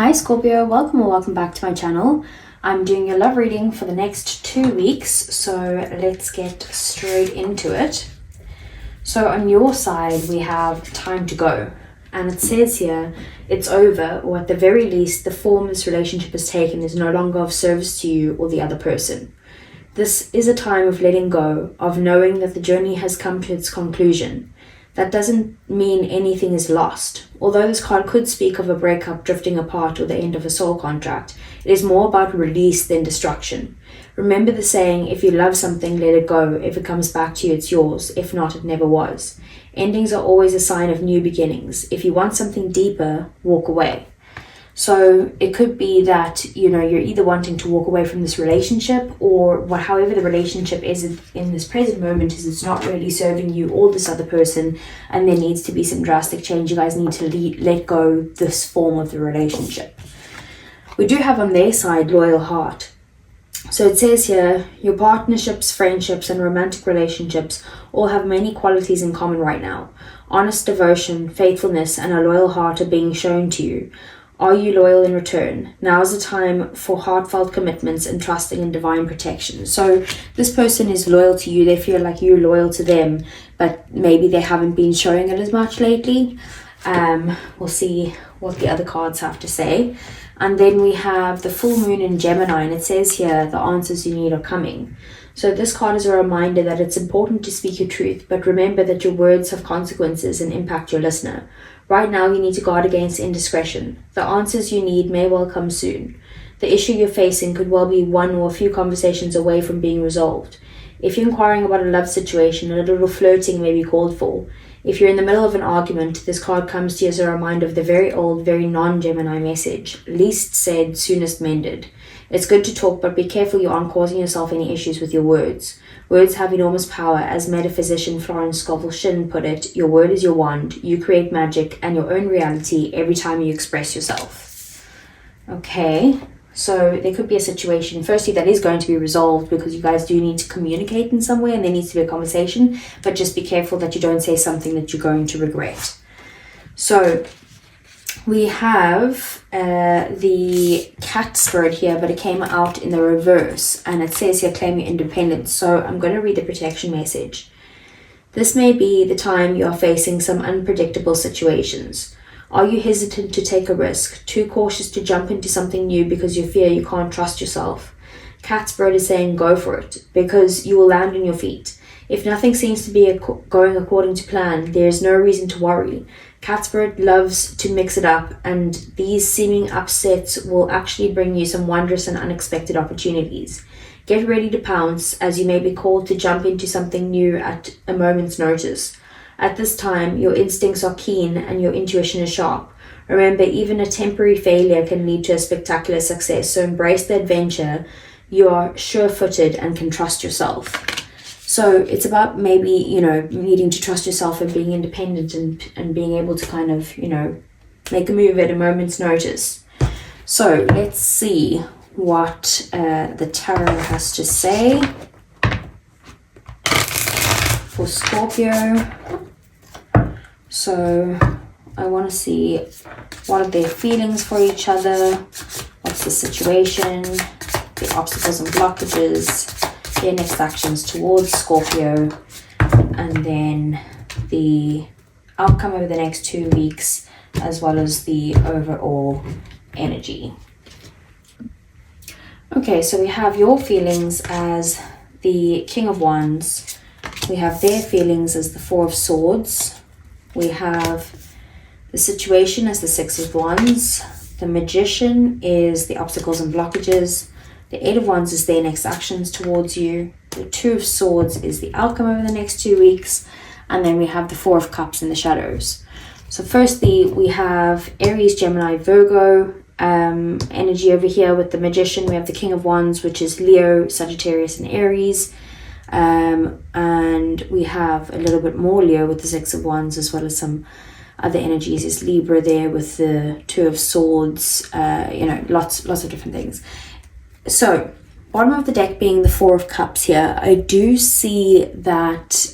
Hi Scorpio, welcome or welcome back to my channel. I'm doing your love reading for the next 2 weeks, so let's get straight into it. So on your side, we have time to go. And it says here, it's over, or at the very least, the form this relationship has taken is no longer of service to you or the other person. This is a time of letting go, of knowing that the journey has come to its conclusion. That doesn't mean anything is lost. Although this card could speak of a breakup, drifting apart, or the end of a soul contract, it is more about release than destruction. Remember the saying, if you love something, let it go. If it comes back to you, it's yours. If not, it never was. Endings are always a sign of new beginnings. If you want something deeper, walk away. So it could be that, you're either wanting to walk away from this relationship, or however the relationship is in this present moment is it's not really serving you or this other person, and there needs to be some drastic change. You guys need to let go this form of the relationship. We do have on their side loyal heart. So it says here, your partnerships, friendships, and romantic relationships all have many qualities in common right now. Honest devotion, faithfulness, and a loyal heart are being shown to you. Are you loyal in return? Now is the time for heartfelt commitments and trusting in divine protection. So this person is loyal to you. They feel like you're loyal to them, but maybe they haven't been showing it as much lately. We'll see what the other cards have to say. And then we have the full moon in Gemini, and it says here, the answers you need are coming. So this card is a reminder that it's important to speak your truth, but remember that your words have consequences and impact your listener. Right now, you need to guard against indiscretion. The answers you need may well come soon. The issue you're facing could well be one or a few conversations away from being resolved. If you're inquiring about a love situation, a little flirting may be called for. If you're in the middle of an argument, this card comes to you as a reminder of the very old, very non-Gemini message. Least said, soonest mended. It's good to talk, but be careful you aren't causing yourself any issues with your words. Words have enormous power. As metaphysician Florence Scovel put it, your word is your wand. You create magic and your own reality every time you express yourself. Okay, so there could be a situation, firstly, that is going to be resolved because you guys do need to communicate in some way and there needs to be a conversation, but just be careful that you don't say something that you're going to regret. So we have the cat spirit here, but it came out in the reverse, and it says here, claim your independence. So I'm going to read the protection message. This may be the time you are facing some unpredictable situations. Are you hesitant to take a risk, too cautious to jump into something new because you fear you can't trust yourself? Cat spirit is saying go for it, because you will land on your feet. If nothing seems to be going according to plan, there is no reason to worry. Cat spirit loves to mix it up, and these seeming upsets will actually bring you some wondrous and unexpected opportunities. Get ready to pounce, as you may be called to jump into something new at a moment's notice. At this time, your instincts are keen and your intuition is sharp. Remember, even a temporary failure can lead to a spectacular success, so embrace the adventure. You are sure-footed and can trust yourself. So it's about maybe, needing to trust yourself and being independent and being able to kind of, make a move at a moment's notice. So let's see what the tarot has to say for Scorpio. So I want to see what are their feelings for each other, what's the situation, the obstacles and blockages, their next actions towards Scorpio, and then the outcome over the next 2 weeks, as well as the overall energy. Okay, so we have your feelings as the King of Wands. We have their feelings as the Four of Swords. We have the situation as the Six of Wands. The Magician is the obstacles and blockages. The Eight of Wands is their next actions towards you. The Two of Swords is the outcome over the next 2 weeks. And then we have the Four of Cups in the shadows. So firstly, we have Aries, Gemini, Virgo energy over here with the Magician. We have the King of Wands, which is Leo, Sagittarius, and Aries. And we have a little bit more Leo with the Six of Wands, as well as some other energies. Is Libra there with the Two of Swords, lots of different things. So bottom of the deck being the Four of Cups here, I do see that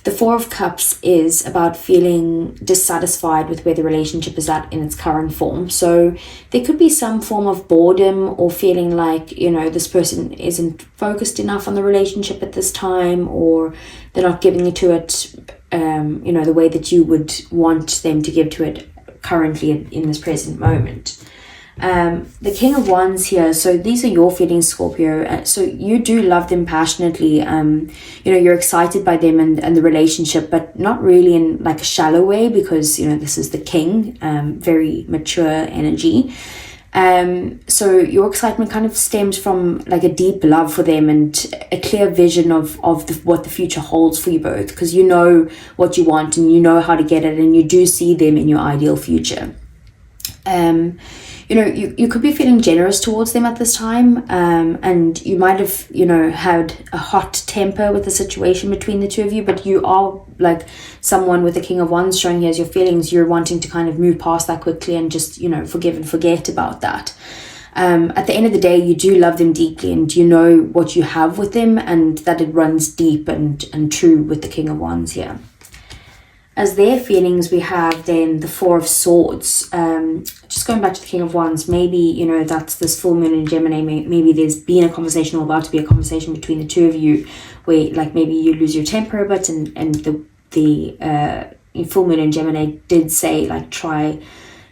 the The Four of Cups is about feeling dissatisfied with where the relationship is at in its current form. So there could be some form of boredom or feeling like, you know, this person isn't focused enough on the relationship at this time, or they're not giving it to it, you know, the way that you would want them to give to it currently in this present moment. The King of Wands here, so these are your feelings, Scorpio. So you do love them passionately. You know, you're excited by them and the relationship, but not really in like a shallow way, because, you know, this is the King, very mature energy. So your excitement kind of stems from like a deep love for them and a clear vision of what the future holds for you both, because you know what you want and you know how to get it, and you do see them in your ideal future. You know, you could be feeling generous towards them at this time, and you might have, you know, had a hot temper with the situation between the two of you, but you are like someone with the King of Wands showing here as your feelings. You're wanting to kind of move past that quickly and just, you know, forgive and forget about that. At the end of the day, you do love them deeply, and you know what you have with them, and that it runs deep and true with the King of Wands here. As their feelings, we have then the Four of Swords. Just going back to the King of Wands, maybe, you know, that's this full moon in Gemini. Maybe there's been a conversation or about to be a conversation between the two of you where, like, maybe you lose your temper a bit, and the full moon in Gemini did say, like, try,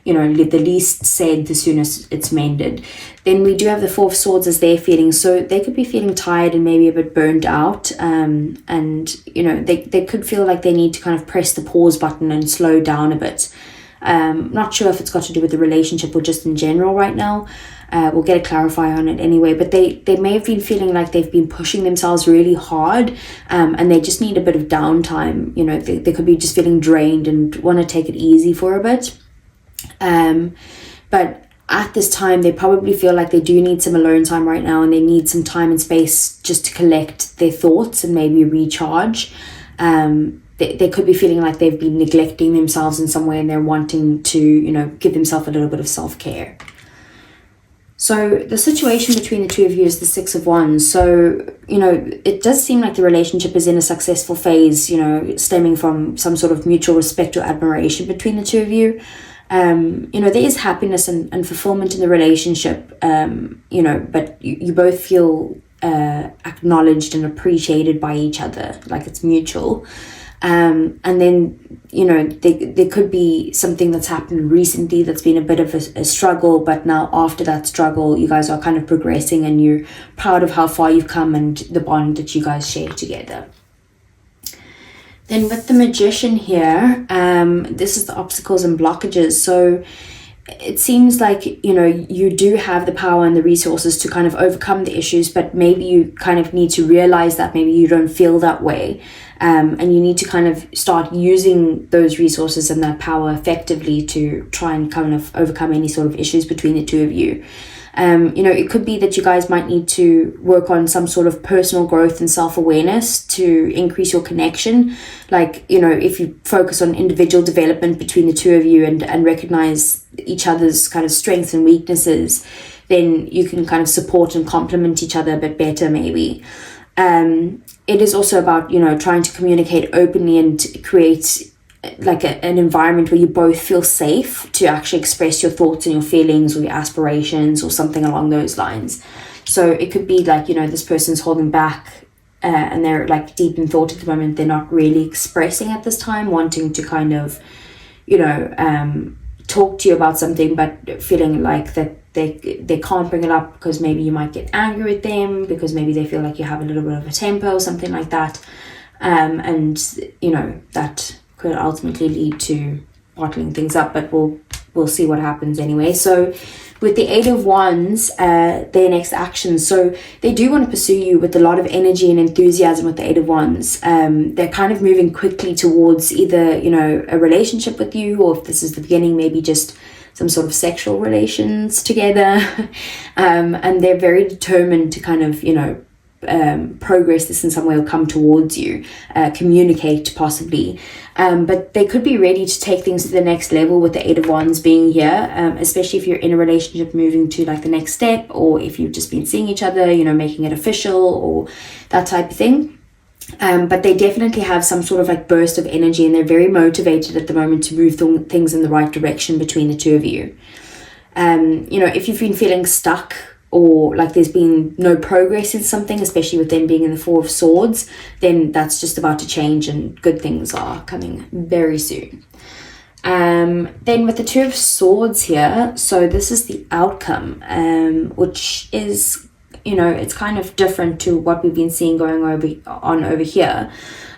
you know, the least said, the soonest it's mended. Then we do have the Four of Swords as their feelings. So they could be feeling tired and maybe a bit burned out. And, you know, they could feel like they need to kind of press the pause button and slow down a bit. Not sure if it's got to do with the relationship or just in general right now. We'll get a clarify on it anyway. But they may have been feeling like they've been pushing themselves really hard, and they just need a bit of downtime. You know, they could be just feeling drained and want to take it easy for a bit. But at this time, they probably feel like they do need some alone time right now, and they need some time and space just to collect their thoughts and maybe recharge. They could be feeling like they've been neglecting themselves in some way, and they're wanting to, you know, give themselves a little bit of self-care. So the situation between the two of you is the Six of Wands. So, you know, it does seem like the relationship is in a successful phase, you know, stemming from some sort of mutual respect or admiration between the two of you. You know, there is happiness and fulfillment in the relationship, you know, but you both feel acknowledged and appreciated by each other, like it's mutual. And then, you know, there could be something that's happened recently that's been a bit of a struggle, but now after that struggle, you guys are kind of progressing and you're proud of how far you've come and the bond that you guys share together. Then with the Magician here, this is the obstacles and blockages. So it seems like, you know, you do have the power and the resources to kind of overcome the issues, but maybe you kind of need to realize that maybe you don't feel that way. And you need to kind of start using those resources and that power effectively to try and kind of overcome any sort of issues between the two of you. You know, it could be that you guys might need to work on some sort of personal growth and self-awareness to increase your connection. Like, you know, if you focus on individual development between the two of you and recognize each other's kind of strengths and weaknesses, then you can kind of support and complement each other a bit better maybe. It is also about, you know, trying to communicate openly and create like an environment where you both feel safe to actually express your thoughts and your feelings or your aspirations or something along those lines. So it could be like, you know, this person's holding back and they're like deep in thought at the moment. They're not really expressing at this time, wanting to kind of, you know, talk to you about something, but feeling like that they can't bring it up because maybe you might get angry with them, because maybe they feel like you have a little bit of a temper or something like that. And, you know, that could ultimately lead to bottling things up, but we'll see what happens anyway. So with the Eight of Wands, their next actions, so they do want to pursue you with a lot of energy and enthusiasm with the Eight of Wands. They're kind of moving quickly towards either, you know, a relationship with you, or if this is the beginning, maybe just some sort of sexual relations together. And they're very determined to kind of, you know, progress this in some way or come towards you, communicate possibly, but they could be ready to take things to the next level with the Eight of Wands being here, especially if you're in a relationship moving to like the next step, or if you've just been seeing each other, you know, making it official or that type of thing. But they definitely have some sort of like burst of energy, and they're very motivated at the moment to move things in the right direction between the two of you. You know, if you've been feeling stuck or like there's been no progress in something, especially with them being in the Four of Swords, then that's just about to change and good things are coming very soon. Then with the Two of Swords here, so this is the outcome, which is, you know, it's kind of different to what we've been seeing going on over here.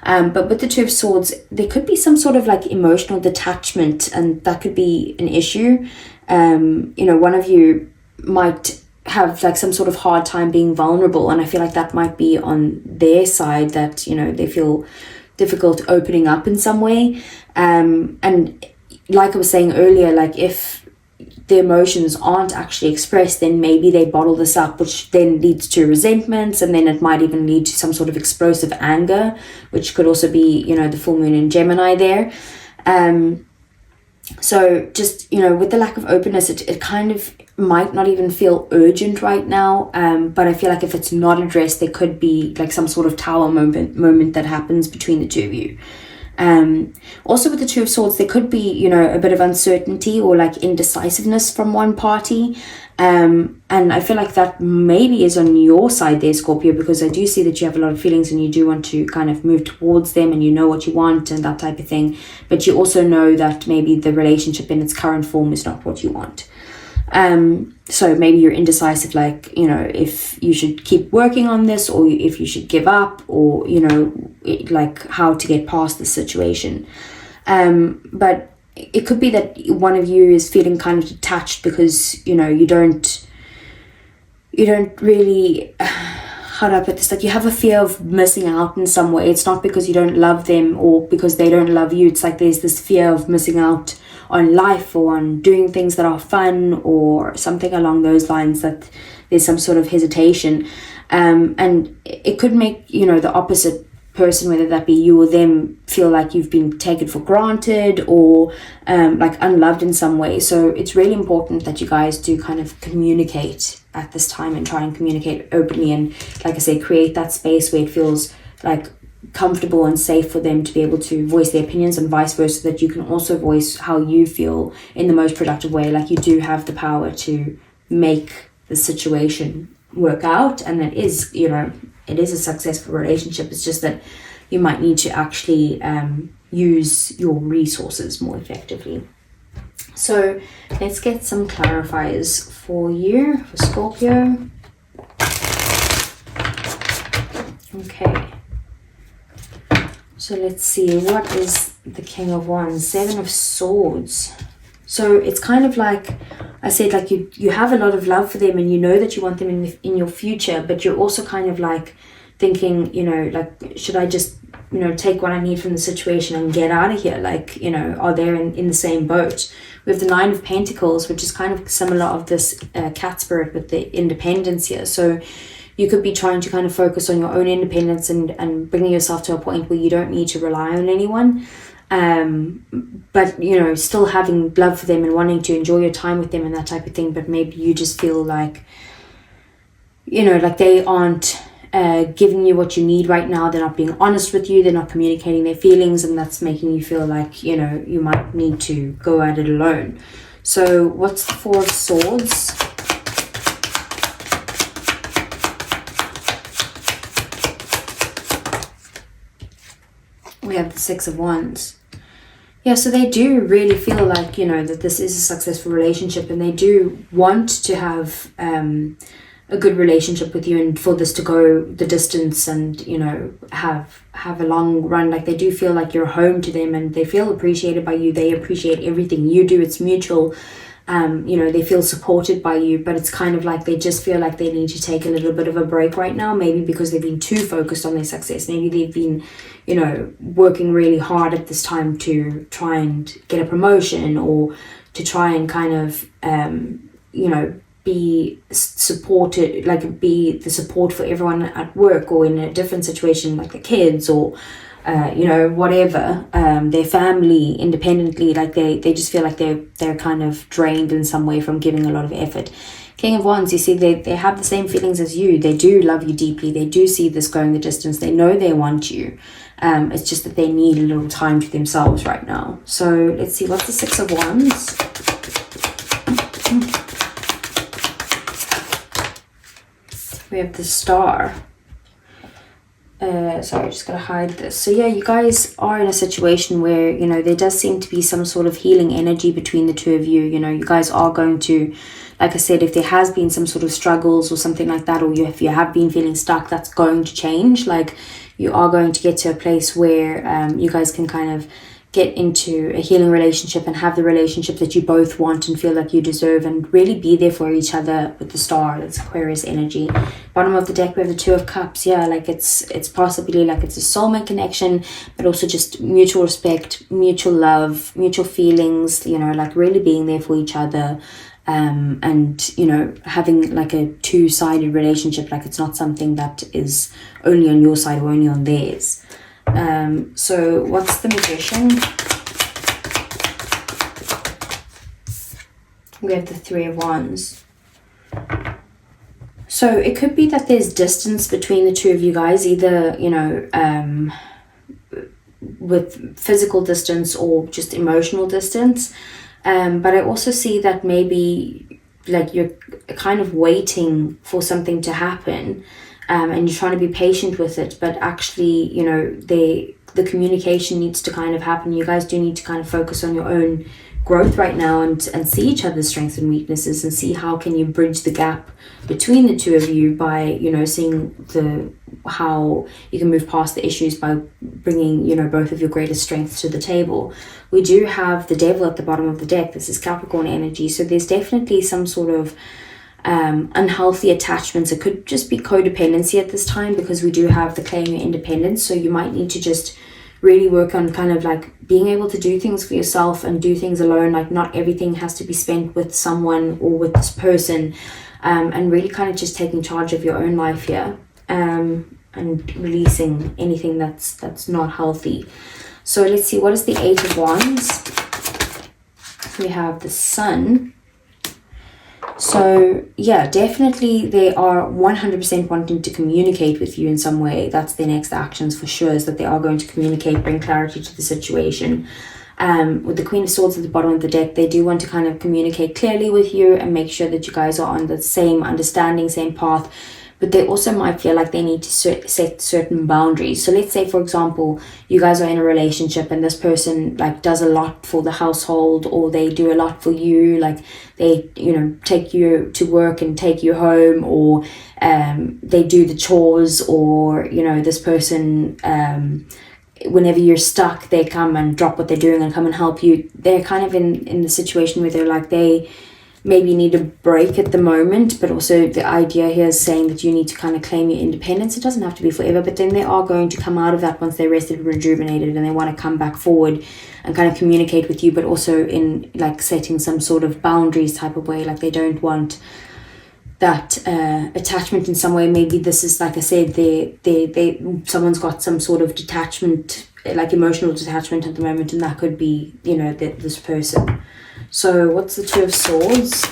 But with the Two of Swords, there could be some sort of like emotional detachment, and that could be an issue. You know, one of you might have like some sort of hard time being vulnerable, and I feel like that might be on their side, that, you know, they feel difficult opening up in some way. And like I was saying earlier, like if the emotions aren't actually expressed, then maybe they bottle this up, which then leads to resentments, and then it might even lead to some sort of explosive anger, which could also be, you know, the full moon in Gemini there. So just, you know, with the lack of openness, it kind of might not even feel urgent right now, but I feel like if it's not addressed, there could be like some sort of tower moment that happens between the two of you. Also with the Two of Swords, there could be, you know, a bit of uncertainty or like indecisiveness from one party. And I feel like that maybe is on your side there, Scorpio, because I do see that you have a lot of feelings and you do want to kind of move towards them, and you know what you want and that type of thing. But you also know that maybe the relationship in its current form is not what you want. So maybe you're indecisive, like, you know, if you should keep working on this or if you should give up, or, you know, like how to get past the situation. But it could be that one of you is feeling kind of detached because, you know, you don't really, how do I put this, like you have a fear of missing out in some way. It's not because you don't love them or because they don't love you. It's like there's this fear of missing out on life or on doing things that are fun or something along those lines, that there's some sort of hesitation. And it could make, you know, the opposite person, whether that be you or them, feel like you've been taken for granted or like unloved in some way. So it's really important that you guys do kind of communicate at this time and try and communicate openly, and like I say, create that space where it feels like comfortable and safe for them to be able to voice their opinions, and vice versa, that you can also voice how you feel in the most productive way. Like you do have the power to make the situation work out, and it is, you know, it is a successful relationship. It's just that you might need to actually use your resources more effectively. So let's get some clarifiers for you, for Scorpio. Okay. So let's see, what is the King of Wands? Seven of Swords. So it's kind of like I said, like you have a lot of love for them, and you know that you want them in your future, but you're also kind of like thinking, you know, like, should I just, you know, take what I need from the situation and get out of here? Like, you know, are they in the same boat? We have the Nine of Pentacles, which is kind of similar of this cat spirit with the independence here. So you could be trying to kind of focus on your own independence and bringing yourself to a point where you don't need to rely on anyone. But, you know, still having love for them and wanting to enjoy your time with them and that type of thing. But maybe you just feel like, you know, like they aren't giving you what you need right now. They're not being honest with you. They're not communicating their feelings. And that's making you feel like, you know, you might need to go at it alone. So what's the Four of Swords? We have the Six of Wands. Yeah, so they do really feel like, you know, that this is a successful relationship, and they do want to have a good relationship with you, and for this to go the distance and, you know, have a long run. Like they do feel like you're home to them, and they feel appreciated by you. They appreciate everything you do. It's mutual. You know, they feel supported by you, but it's kind of like they just feel like they need to take a little bit of a break right now, maybe because they've been too focused on their success. Maybe they've been, you know, working really hard at this time to try and get a promotion, or to try and kind of, you know, be supported, like be the support for everyone at work, or in a different situation like the kids, or you know, whatever, their family independently. Like they just feel like they're kind of drained in some way from giving a lot of effort. King of Wands, you see, they have the same feelings as you. They do love you deeply. They do see this going the distance. They know they want you. It's just that they need a little time to themselves right now. So let's see, what's the Six of Wands? We have the Star. Sorry, I just gotta hide this. So yeah, you guys are in a situation where, you know, there does seem to be some sort of healing energy between the two of you. You know, you guys are going to, like I said, if there has been some sort of struggles or something like that, or if you have been feeling stuck, that's going to change. Like, you are going to get to a place where you guys can kind of get into a healing relationship and have the relationship that you both want and feel like you deserve, and really be there for each other with the Star. That's Aquarius energy. Bottom of the deck, we have the Two of Cups. Yeah, like it's possibly like it's a soulmate connection, but also just mutual respect, mutual love, mutual feelings, you know, like really being there for each other. And, you know, having like a two-sided relationship. Like, it's not something that is only on your side or only on theirs. So what's the Magician? We have the Three of Wands. So it could be that there's distance between the two of you guys, either, you know, with physical distance or just emotional distance. But I also see that maybe like you're kind of waiting for something to happen, and you're trying to be patient with it, but actually, you know, the communication needs to kind of happen. You guys do need to kind of focus on your own growth right now, and see each other's strengths and weaknesses, and see how can you bridge the gap between the two of you by, you know, seeing how you can move past the issues by bringing, you know, both of your greatest strengths to the table. We do have the Devil at the bottom of the deck. This is Capricorn energy, so there's definitely some sort of unhealthy attachments. It could just be codependency at this time, because we do have the Claim Your Independence. So you might need to just really work on kind of like being able to do things for yourself and do things alone. Like, not everything has to be spent with someone or with this person, and really kind of just taking charge of your own life here, and releasing anything that's not healthy. So let's see, what is the Eight of Wands? We have the Sun. So yeah, definitely they are 100% wanting to communicate with you in some way. That's their next actions for sure, is that they are going to communicate, bring clarity to the situation. With the Queen of Swords at the bottom of the deck, they do want to kind of communicate clearly with you and make sure that you guys are on the same understanding, same path. But they also might feel like they need to set certain boundaries. So let's say, for example, you guys are in a relationship and this person like does a lot for the household, or they do a lot for you, like they, you know, take you to work and take you home, or they do the chores, or, you know, this person, whenever you're stuck, they come and drop what they're doing and come and help you. They're kind of in the situation where they're like, they maybe need a break at the moment, but also the idea here is saying that you need to kind of claim your independence. It doesn't have to be forever, but then they are going to come out of that once they're rested and rejuvenated, and they want to come back forward and kind of communicate with you, but also in like setting some sort of boundaries type of way. Like, they don't want that attachment in some way. Maybe this is, like I said, someone's got some sort of detachment, like emotional detachment at the moment, and that could be, you know, this person. So what's the Two of Swords?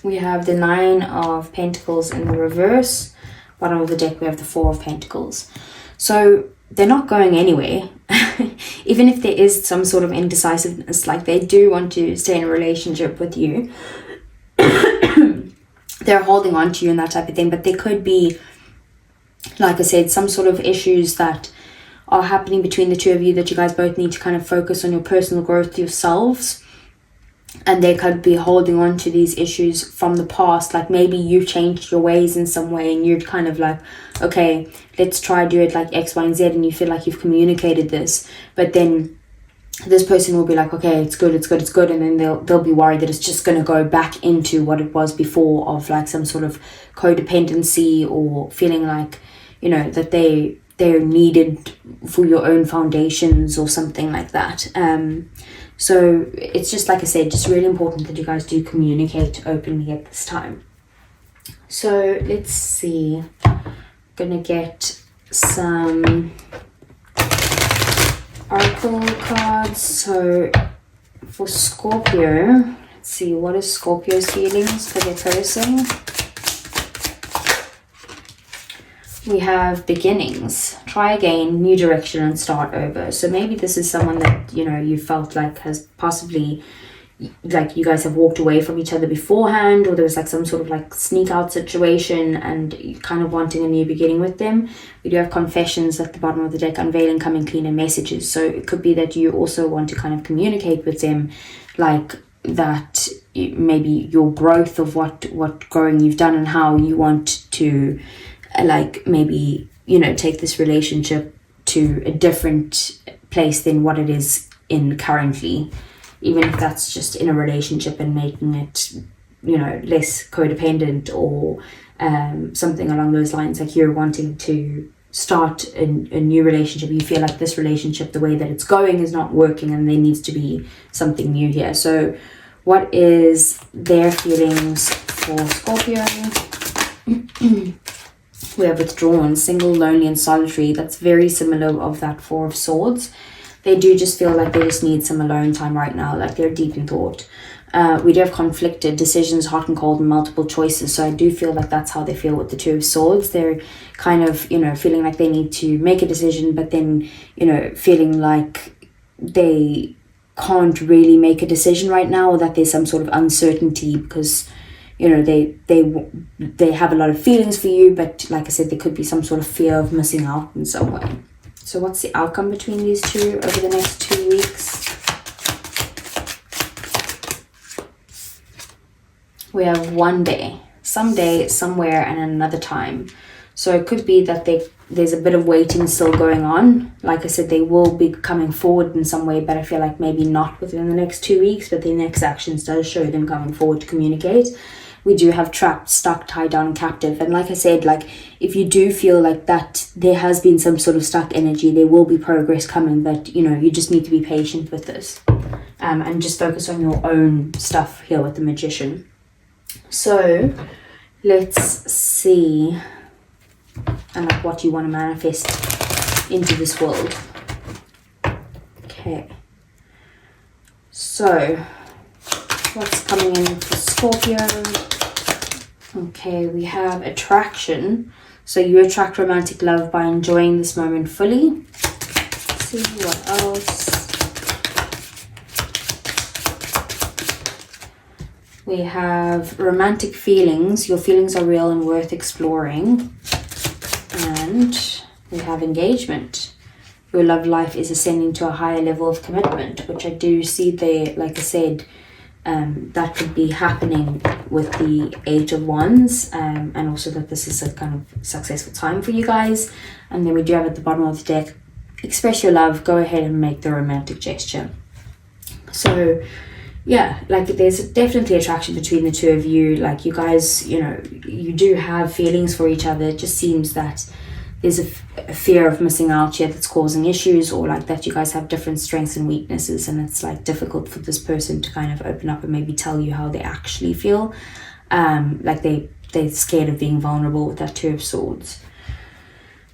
We have the Nine of Pentacles in the reverse. Bottom of the deck, we have the Four of Pentacles. So they're not going anywhere. Even if there is some sort of indecisiveness, like they do want to stay in a relationship with you. They're holding on to you and that type of thing. But there could be, like I said, some sort of issues that are happening between the two of you, that you guys both need to kind of focus on your personal growth yourselves. And they could be holding on to these issues from the past. Like, maybe you've changed your ways in some way, and you're kind of like, okay, let's try do it like X, Y, and Z, and you feel like you've communicated this, but then this person will be like, okay, it's good, and then they'll be worried that it's just going to go back into what it was before, of like some sort of codependency, or feeling like, you know, that they're needed for your own foundations or something like that. So it's just, like I said, just really important that you guys do communicate openly at this time. So let's see, I'm gonna get some oracle cards. So for Scorpio, Let's see, what is Scorpio's feelings for their person? We have beginnings, try again, new direction, and start over. So maybe this is someone that, you know, you felt like has possibly, like you guys have walked away from each other beforehand, or there was like some sort of like sneak out situation and kind of wanting a new beginning with them. We do have confessions at the bottom of the deck, unveiling, coming clean, and messages. So it could be that you also want to kind of communicate with them, like that maybe your growth of what growing you've done and how you want to like maybe, you know, take this relationship to a different place than what it is in currently, even if that's just in a relationship and making it, you know, less codependent or something along those lines. Like you're wanting to start a new relationship, you feel like this relationship, the way that it's going, is not working and there needs to be something new here. So what is their feelings for Scorpio? We have withdrawn, single, lonely, and solitary. That's very similar of that Four of Swords. They do just feel like they just need some alone time right now, like they're deep in thought. We do have conflicted decisions, hot and cold, and multiple choices. So I do feel like that's how they feel with the Two of Swords. They're kind of, you know, feeling like they need to make a decision, but then, you know, feeling like they can't really make a decision right now, or that there's some sort of uncertainty because, you know, they have a lot of feelings for you, but like I said, there could be some sort of fear of missing out in some way. So what's the outcome between these two over the next 2 weeks? We have one day, someday, somewhere, and another time. So it could be that there's a bit of waiting still going on. Like I said, they will be coming forward in some way, but I feel like maybe not within the next 2 weeks, but their next actions does show them coming forward to communicate. We do have trapped, stuck, tied down, captive. And like I said, like if you do feel like that there has been some sort of stuck energy, there will be progress coming, but you know, you just need to be patient with this and just focus on your own stuff here with the Magician. So let's see and like what you want to manifest into this world. Okay, so what's coming in for Scorpio? Okay, we have attraction. So you attract romantic love by enjoying this moment fully. Let's see what else. We have romantic feelings. Your feelings are real and worth exploring. And we have engagement. Your love life is ascending to a higher level of commitment, which I do see there, like I said, that could be happening with the Eight of Wands, and also that this is a kind of successful time for you guys. And then we do have at the bottom of the deck, express your love, go ahead and make the romantic gesture. So yeah, like there's definitely attraction between the two of you. Like you guys, you know, you do have feelings for each other. It just seems that there's a fear of missing out here that's causing issues, or like that you guys have different strengths and weaknesses, and it's like difficult for this person to kind of open up and maybe tell you how they actually feel. Like they're scared of being vulnerable with that Two of Swords.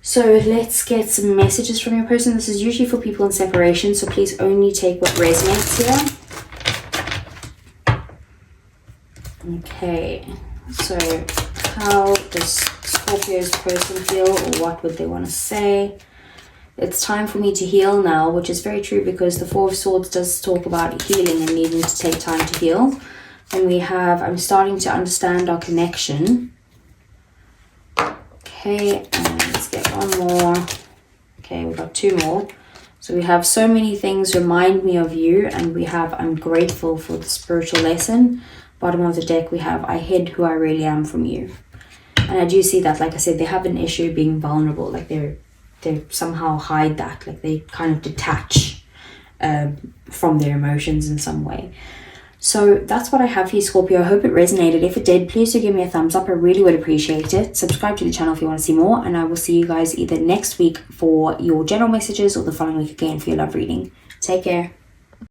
So let's get some messages from your person. This is usually for people in separation, so please only take what resonates here. Okay, so how does Scorpio's person feel, or what would they want to say? It's time for me to heal now, which is very true because the Four of Swords does talk about healing and needing to take time to heal. And we have, I'm starting to understand our connection. Okay, and let's get one more. Okay, we've got two more. So we have so many things remind me of you, and we have I'm grateful for the spiritual lesson. Bottom of the deck, we have I hid who I really am from you. And I do see that, like I said, they have an issue being vulnerable. Like they somehow hide that. Like they kind of detach from their emotions in some way. So that's what I have for you, Scorpio. I hope it resonated. If it did, please do give me a thumbs up. I really would appreciate it. Subscribe to the channel if you want to see more. And I will see you guys either next week for your general messages or the following week again for your love reading. Take care.